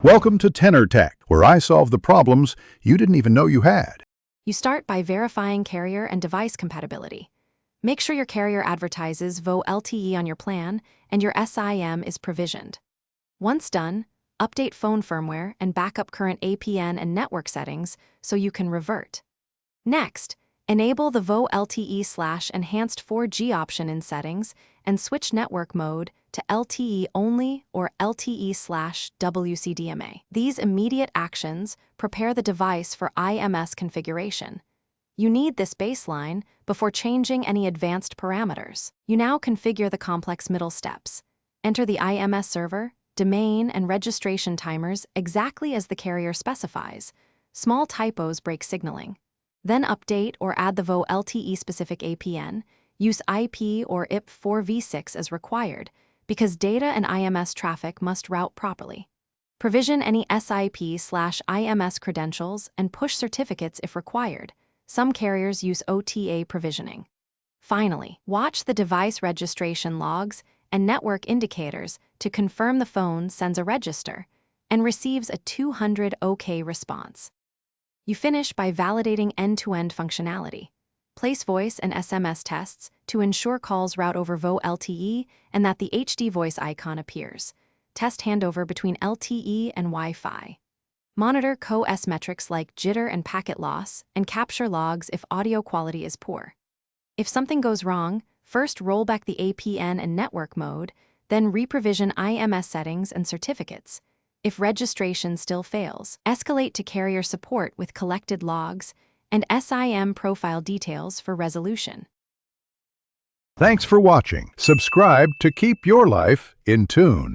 Welcome to Tenor Tech, where I solve the problems you didn't even know you had. You start by verifying carrier and device compatibility. Make sure your carrier advertises Volte on your plan and your SIM is provisioned. Once done, update phone firmware and back up current APN and network settings so you can revert. Next, enable the VoLTE/enhanced 4G option in settings and switch network mode to LTE only or LTE/WCDMA. These immediate actions prepare the device for IMS configuration. You need this baseline before changing any advanced parameters. You now configure the complex middle steps. Enter the IMS server, domain, and registration timers exactly as the carrier specifies. Small typos break signaling. Then update or add the VoLTE-specific APN. Use IP or IP4v6 as required, because data and IMS traffic must route properly. Provision any SIP/IMS credentials and push certificates if required. Some carriers use OTA provisioning. Finally, watch the device registration logs and network indicators to confirm the phone sends a register and receives a 200 OK response. You finish by validating end-to-end functionality. Place voice and SMS tests to ensure calls route over VoLTE and that the HD voice icon appears. Test handover between LTE and Wi-Fi. Monitor co-S metrics like jitter and packet loss, and capture logs if audio quality is poor. If something goes wrong, first roll back the APN and network mode, then reprovision IMS settings and certificates. If registration still fails, escalate to carrier support with collected logs and SIM profile details for resolution. Thanks for watching. Subscribe to keep your life in tune.